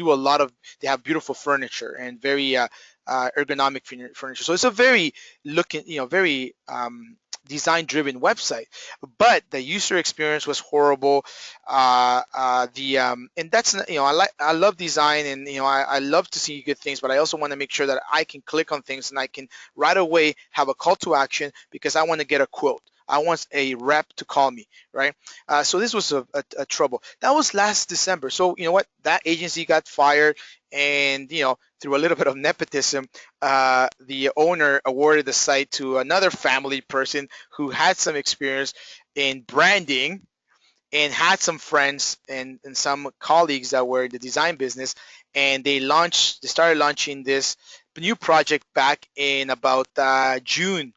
have beautiful furniture and very ergonomic furniture. So it's a very very design-driven website, but the user experience was horrible. And that's I love design, and I love to see good things, but I also want to make sure that I can click on things and I can right away have a call to action, because I want to get a quote. I want a rep to call me, right? So this was a trouble. That was last December. So you know what? That agency got fired, and through a little bit of nepotism, the owner awarded the site to another family person who had some experience in branding and had some friends and some colleagues that were in the design business, and they started launching this new project back in about June.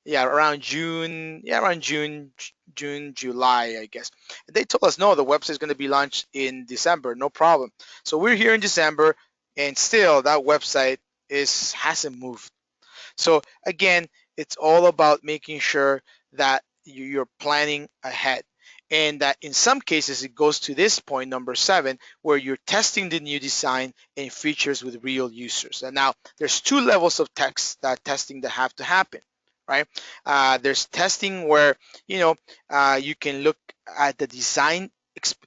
Yeah, around June. Yeah, around June, July, I guess. And they told us, no, the website is going to be launched in December, no problem. So we're here in December, and still that website hasn't moved. So again, it's all about making sure that you're planning ahead. And that in some cases it goes to this point, number 7, where you're testing the new design and features with real users. And now there's 2 levels of testing that have to happen, right? There's testing where you can look at the design,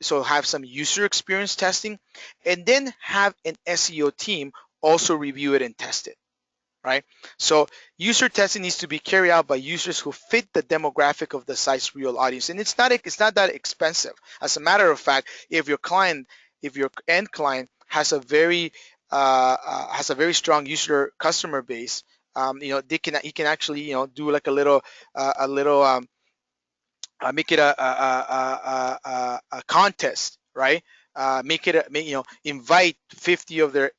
so have some user experience testing, and then have an SEO team also review it and test it, right? So user testing needs to be carried out by users who fit the demographic of the site's real audience, and it's not that expensive. As a matter of fact, if your end client has a very strong user customer base, he can actually do like a little make it a contest, right? Invite 50 of their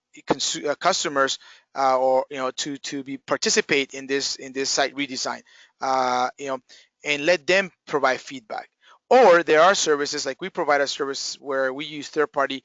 customers, or to be participate in this site redesign, and let them provide feedback. Or there are services like we provide a service where we use third party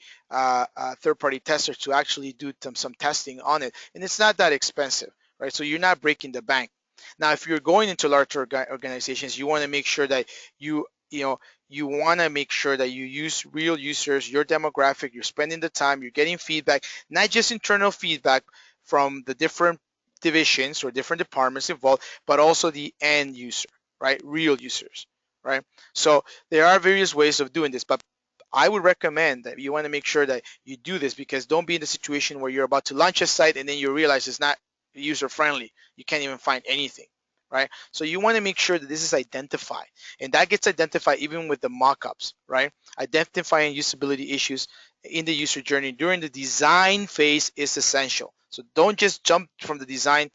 testers to actually do some testing on it, and it's not that expensive, right? So you're not breaking the bank. Now, if you're going into larger organizations, you want to make sure that you you know you want to make sure that you use real users, your demographic, you're spending the time, you're getting feedback, not just internal feedback from the different divisions or different departments involved, but also the end user, right? Real users, right? So there are various ways of doing this, but I would recommend that you want to make sure that you do this, because don't be in the situation where you're about to launch a site and then you realize it's not user friendly. You can't even find anything, right? So you want to make sure that this is identified, and that gets identified even with the mockups, right? Identifying usability issues in the user journey during the design phase is essential. So don't just jump from the design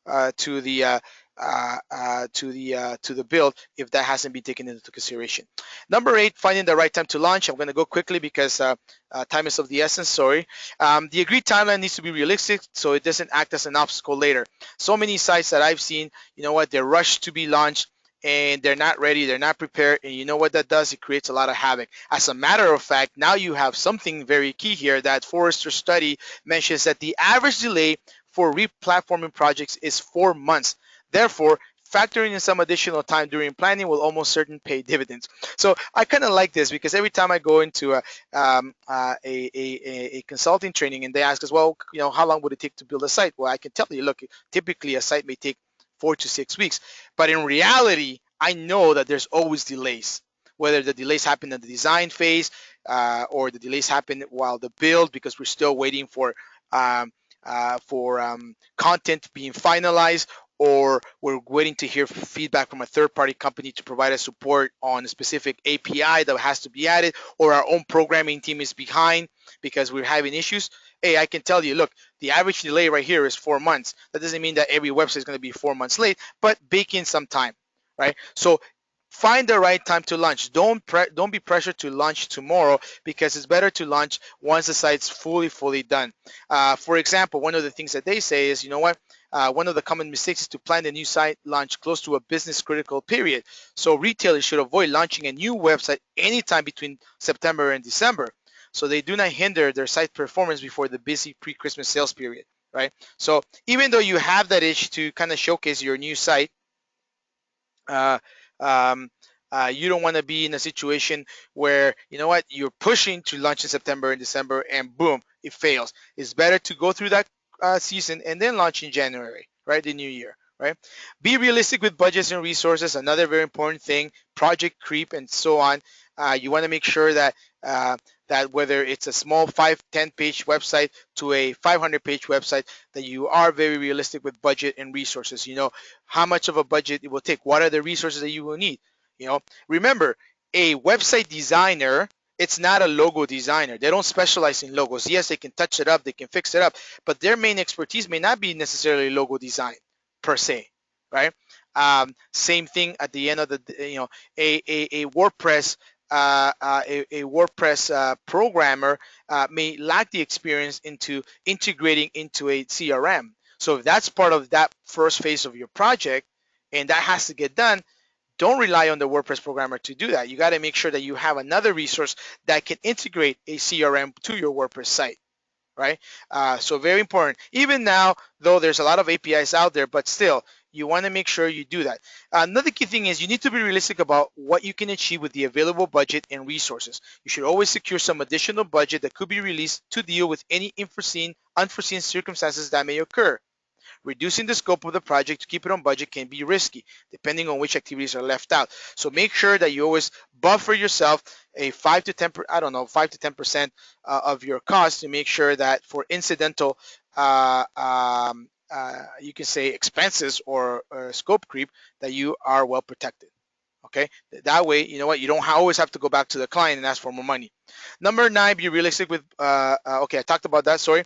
to the build if that hasn't been taken into consideration. Number 8, finding the right time to launch. I'm going to go quickly because time is of the essence. Sorry. The agreed timeline needs to be realistic so it doesn't act as an obstacle later. So many sites that I've seen, they're rushed to be launched and they're not ready, they're not prepared, and you know what that does? It creates a lot of havoc. As a matter of fact, now you have something very key here that Forrester study mentions that the average delay for replatforming projects is 4 months. Therefore, factoring in some additional time during planning will almost certainly pay dividends. So I kind of like this because every time I go into a consulting training and they ask us, well, how long would it take to build a site? Well, I can tell you, look, typically a site may take 4 to 6 weeks, but in reality, I know that there's always delays. Whether the delays happen in the design phase or the delays happen while the build, because we're still waiting um, content being finalized, or we're waiting to hear feedback from a third-party company to provide us support on a specific API that has to be added, or our own programming team is behind because we're having issues. Hey, I can tell you, look, the average delay right here is 4 months. That doesn't mean that every website is going to be 4 months late, but bake in some time, right? So find the right time to launch. Don't be pressured to launch tomorrow, because it's better to launch once the site's fully done. For example, one of the things that they say is, one of the common mistakes is to plan the new site launch close to a business critical period. So retailers should avoid launching a new website anytime between September and December, so they do not hinder their site performance before the busy pre-Christmas sales period, right? So even though you have that itch to kind of showcase your new site, uh, um, you don't want to be in a situation where you're pushing to launch in September and December and boom, it fails. It's better to go through that season and then launch in January, right? The new year, right? Be realistic with budgets and resources. Another very important thing: project creep and so on. You want to make sure that whether it's a small 5-10 page website to a 500-page website, that you are very realistic with budget and resources. How much of a budget it will take. What are the resources that you will need? Remember, a website designer, it's not a logo designer. They don't specialize in logos. Yes, they can touch it up, they can fix it up, but their main expertise may not be necessarily logo design per se, right? Same thing at the end of the, a WordPress programmer may lack the experience into integrating into a CRM. So if that's part of that first phase of your project and that has to get done, don't rely on the WordPress programmer to do that. You got to make sure that you have another resource that can integrate a CRM to your WordPress site, right? So very important. Even now, though there's a lot of APIs out there, but still, you want to make sure you do that. Another key thing is you need to be realistic about what you can achieve with the available budget and resources. You should always secure some additional budget that could be released to deal with any unforeseen circumstances that may occur. Reducing the scope of the project to keep it on budget can be risky, depending on which activities are left out. So make sure that you always buffer yourself a 5 to 10% of your costs to make sure that for incidental, you can say expenses or scope creep, that you are well protected. Okay, that way, you know what, you don't always have to go back to the client and ask for more money. Number 9, be realistic with, okay, I talked about that, sorry.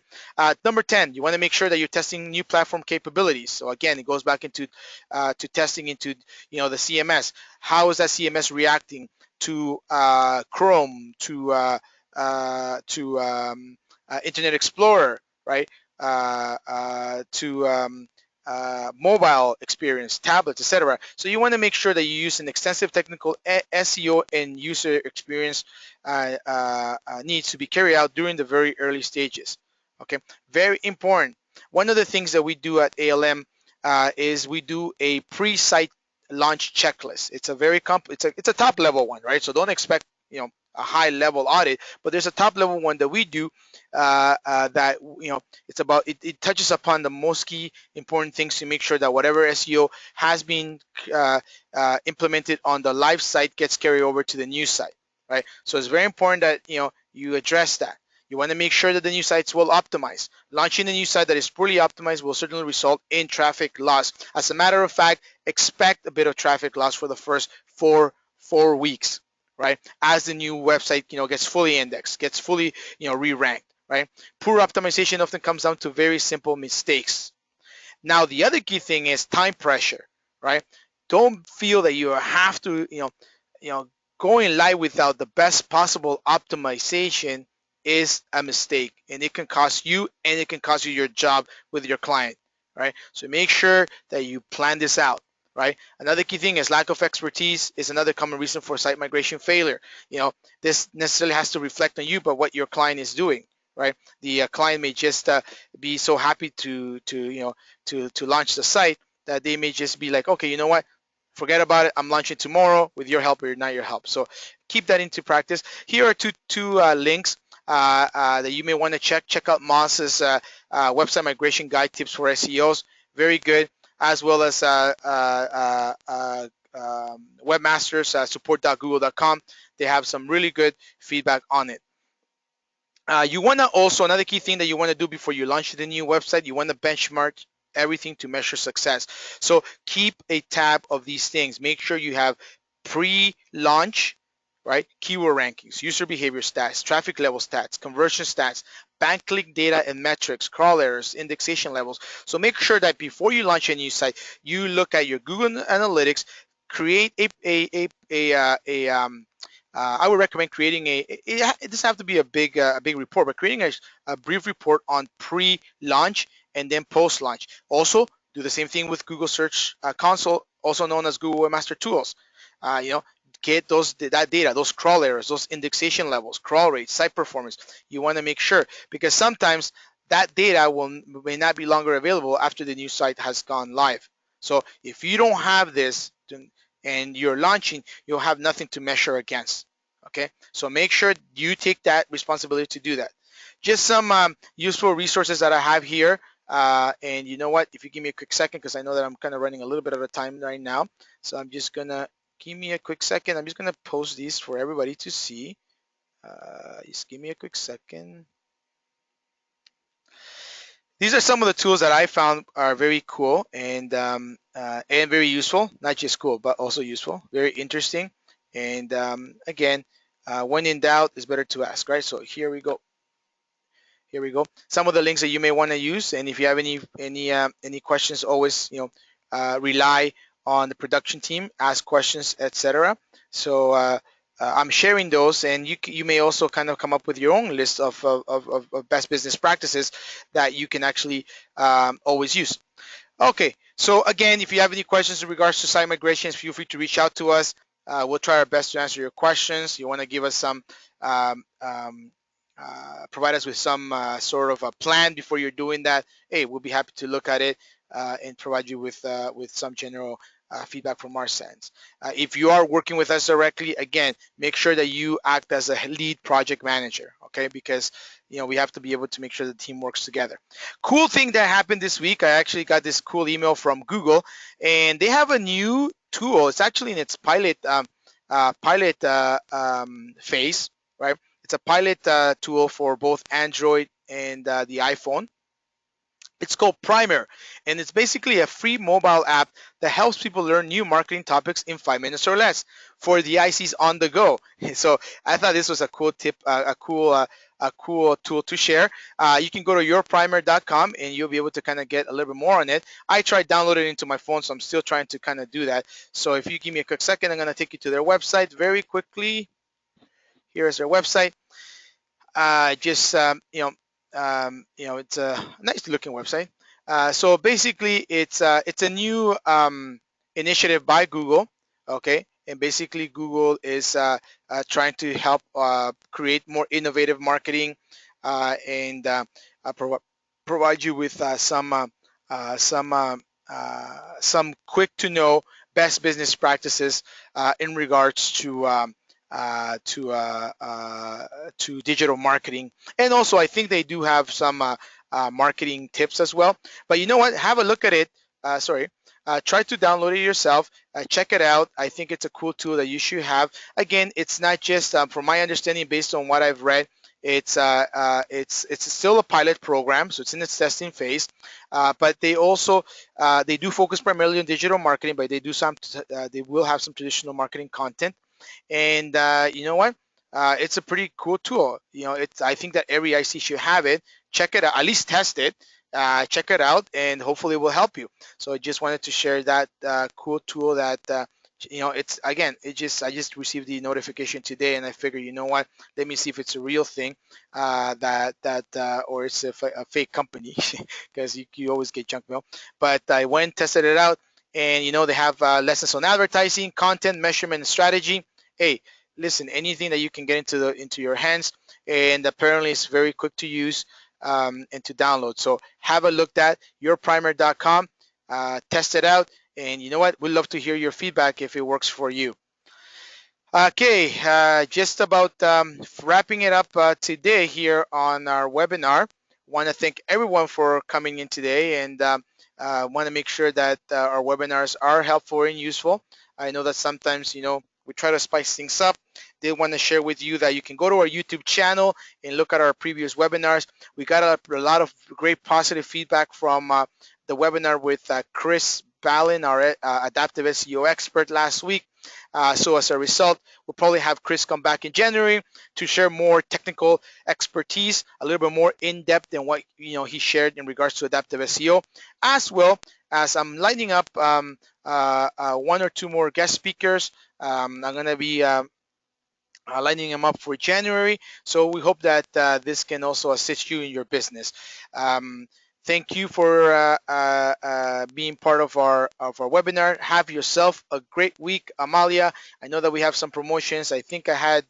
Number 10, you want to make sure that you're testing new platform capabilities. So again, it goes back into to testing into, the CMS. How is that CMS reacting to Chrome, to Internet Explorer, right? To mobile experience, tablets, etc. So you want to make sure that you use an extensive technical SEO and user experience needs to be carried out during the very early stages. Okay, very important. One of the things that we do at ALM is we do a pre-site launch checklist. It's a very it's a top level one, right? So don't expect a high level audit, but there's a top level one that we do that it touches upon the most key important things to make sure that whatever SEO has been implemented on the live site gets carried over to the new site, right? So it's very important that you address that. You want to make sure that the new site's well optimized. Launching a new site that is poorly optimized will certainly result in traffic loss. As a matter of fact, expect a bit of traffic loss for the first four weeks, right? As the new website gets fully indexed, gets fully re-ranked, right? Poor optimization often comes down to very simple mistakes. Now, the other key thing is time pressure, right? Don't feel that you have to, going live without the best possible optimization is a mistake, and it can cost you and it can cost you your job with your client, right? So make sure that you plan this out, right? Another key thing is lack of expertise is another common reason for site migration failure. This necessarily has to reflect on you, but what your client is doing, right? The client may just be so happy to launch the site that they may just be like, okay, you know what? Forget about it. I'm launching tomorrow with your help or not your help. So keep that into practice. Here are two links that you may want to check. Check out Moss's website migration guide tips for SEOs. Very good. As well as webmasters support.google.com. They have some really good feedback on it. You want to also, another key thing that you want to do before you launch the new website, you want to benchmark everything to measure success. So keep a tab of these things. Make sure you have pre-launch, right? Keyword rankings, user behavior stats, traffic level stats, conversion stats, backlink data and metrics, crawl errors, indexation levels. So make sure that before you launch a new site, you look at your Google Analytics, create I would recommend creating it doesn't have to be a big report, but creating a brief report on pre-launch and then post-launch. Also, do the same thing with Google Search Console, also known as Google Webmaster Tools. Get that data, those crawl errors, those indexation levels, crawl rates, site performance. You want to make sure, because sometimes that data may not be longer available after the new site has gone live. So if you don't have this and you're launching, you'll have nothing to measure against. Okay, so make sure you take that responsibility to do that. Just some useful resources that I have here. And you know what, if you give me a quick second, because I know that I'm kind of running a little bit out of time right now. So I'm just gonna, give me a quick second. I'm just gonna post these for everybody to see. Just give me a quick second. These are some of the tools that I found are very cool and very useful. Not just cool, but also useful. Very interesting. And again, when in doubt, it's better to ask, right? So here we go. Here we go. Some of the links that you may want to use, and if you have any questions, always rely on the production team, ask questions, etc. So I'm sharing those, and you may also kind of come up with your own list of best business practices that you can actually always use. Okay, so again, if you have any questions in regards to site migrations, feel free to reach out to us. We'll try our best to answer your questions. You want to give us some, provide us with some sort of a plan before you're doing that. Hey, we'll be happy to look at it. and provide you with some general feedback from our sense. If you are working with us directly, again, make sure that you act as a lead project manager, okay? Because we have to be able to make sure the team works together. Cool thing that happened this week, I actually got this cool email from Google, and they have a new tool. It's actually in its pilot phase, right? It's a pilot tool for both Android and the iPhone. It's called Primer, and it's basically a free mobile app that helps people learn new marketing topics in 5 minutes or less for the ICs on the go. So I thought this was a cool tip, a cool tool to share. You can go to yourprimer.com and you'll be able to kind of get a little bit more on it. I tried downloading it into my phone, so I'm still trying to kind of do that. So if you give me a quick second, I'm going to take you to their website very quickly. Here is their website. Just it's a nice looking website. So basically, it's a new initiative by Google, okay? And basically, Google is trying to help create more innovative marketing and provide you with some quick to know best business practices in regards to digital marketing. And also I think they do have some marketing tips as well. But you know what, have a look at it. Try to download it yourself, check it out. I think it's a cool tool that you should have. Again, it's not just from my understanding, based on what I've read, it's still a pilot program, so it's in its testing phase. But they also they do focus primarily on digital marketing, but they will have some traditional marketing content. And you know what? It's a pretty cool tool. I think that every IC should have it. Check it out, at least test it. Check it out, and hopefully it will help you. So I just wanted to share that cool tool that it's again. I just received the notification today, and I figured, you know what? Let me see if it's a real thing, or it's a fake company, because you always get junk mail. But I went, tested it out, and they have lessons on advertising, content, measurement, and strategy. Hey, listen, anything that you can get into your hands, and apparently it's very quick to use and to download. So have a look at yourprimer.com, test it out, and you know what? We'd love to hear your feedback if it works for you. Okay, just about wrapping it up today here on our webinar. Want to thank everyone for coming in today, and want to make sure that our webinars are helpful and useful. I know that sometimes, we try to spice things up. They want to share with you that you can go to our YouTube channel and look at our previous webinars. We got a lot of great positive feedback from the webinar with Chris Ballin, our adaptive SEO expert, last week. So as a result, we'll probably have Chris come back in January to share more technical expertise, a little bit more in-depth than what he shared in regards to adaptive SEO, as well as I'm lining up one or two more guest speakers. I'm going to be lining them up for January. So we hope that this can also assist you in your business. Thank you for being part of our webinar. Have yourself a great week, Amalia. I know that we have some promotions. I think I had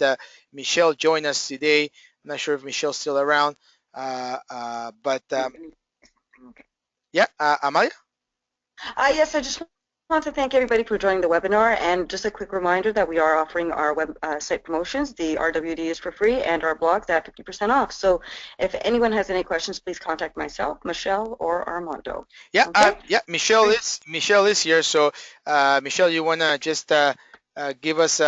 Michelle join us today. I'm not sure if Michelle's still around, but yeah, Amalia? Yes, I just want to thank everybody for joining the webinar, and just a quick reminder that we are offering our website promotions. The RWD is for free, and our blog's at 50% off. So if anyone has any questions, please contact myself, Michelle, or Armando. Yeah, okay? Michelle is here. So Michelle, you wanna just give us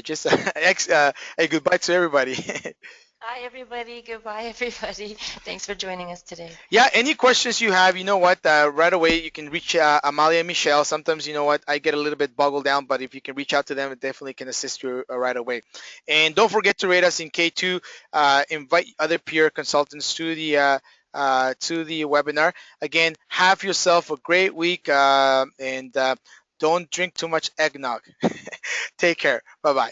just a goodbye to everybody? Hi, everybody. Goodbye, everybody. Thanks for joining us today. Yeah, any questions you have, you know what, right away you can reach Amalia and Michelle. Sometimes, you know what, I get a little bit boggled down, but if you can reach out to them, it definitely can assist you right away. And don't forget to rate us in K2. Invite other peer consultants to the webinar. Again, have yourself a great week, and don't drink too much eggnog. Take care. Bye-bye.